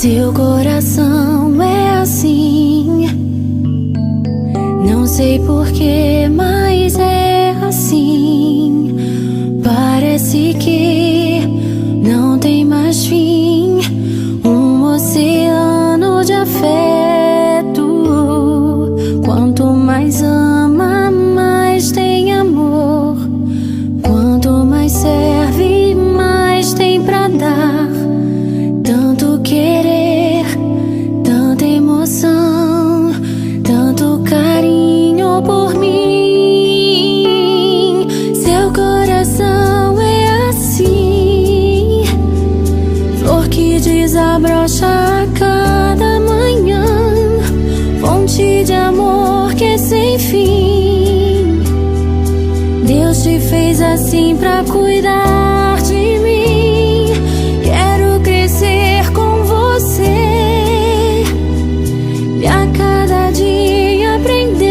Seu coração é assim, não sei porquê, mas é assim. Parece que não tem mais fim, um oceano de afeto. Quanto mais ama, mais tem amor. Quanto mais serve, mais tem pra dar. Tanto querer, tanta emoção, tanto carinho por mim. Seu coração é assim, flor que desabrocha a cada manhã, fonte de amor que é sem fim. Deus te fez assim pra cuidar de mim. Quero crescer com você e a cada dia aprender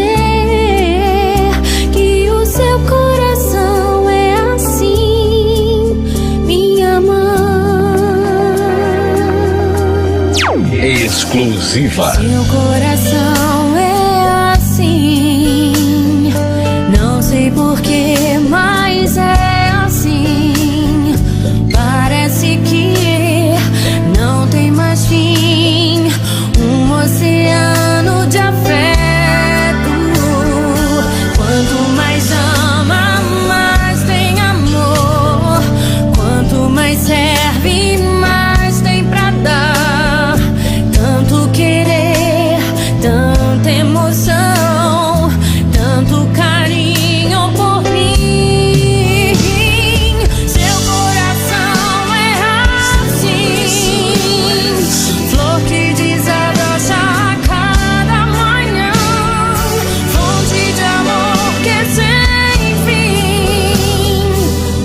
que o seu coração é assim, minha mãe. Exclusiva. Seu coração é assim, não sei porquê, mas é assim. Parece que não tem mais fim, um oceano de afeto. Quanto mais ama, mais tem amor. Quanto mais serve, mais tem pra dar. Tanto querer, tanta emoção, tanto carinho por mim. Seu coração é assim, flor que desabrocha a cada manhã, fonte de amor que é sem fim.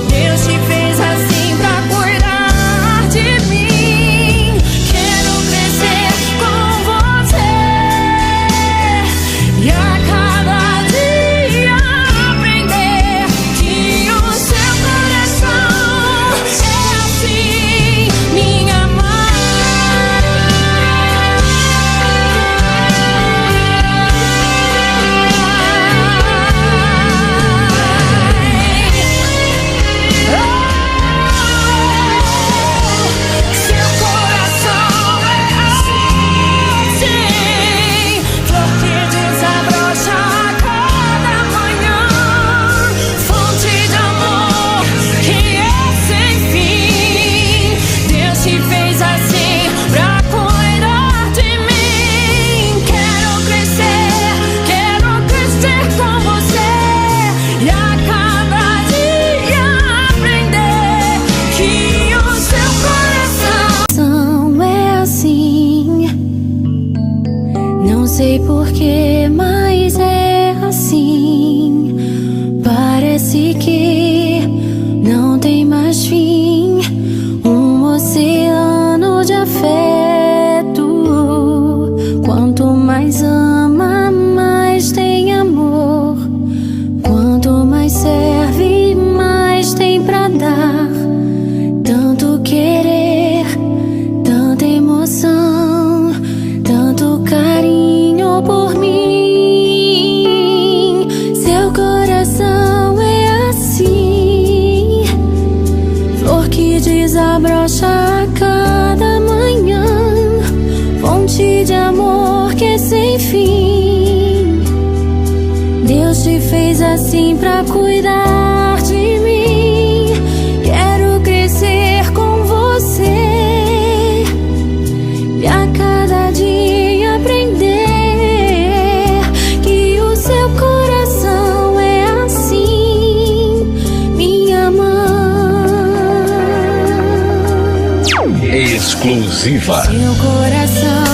Deus te fez assim pra cuidar de mim. Quero crescer com você e a cada dia aprender que o seu coração é assim, minha Seu coração é assim, flor que desabrocha a cada manhã, fonte de amor que é sem fim. Deus te fez assim pra cuidar de mim. Quero crescer com você e a cada dia aprender que o seu coração é assim, não sei porquê, mas é assim. Parece que não tem mais fim, um oceano de afeto. Quanto mais ama, mais tem amor. Quanto mais serve, mais tem pra dar. Tanto querer, tanta emoção, tanto carinho por mim. Seu coração é assim, flor que desabrocha a cada manhã, fonte de amor que é sem fim. Deus te fez assim pra cuidar de mim. Quero crescer com você e a cada dia aprender que o seu coração é assim, minha mãe. Exclusiva. Seu coração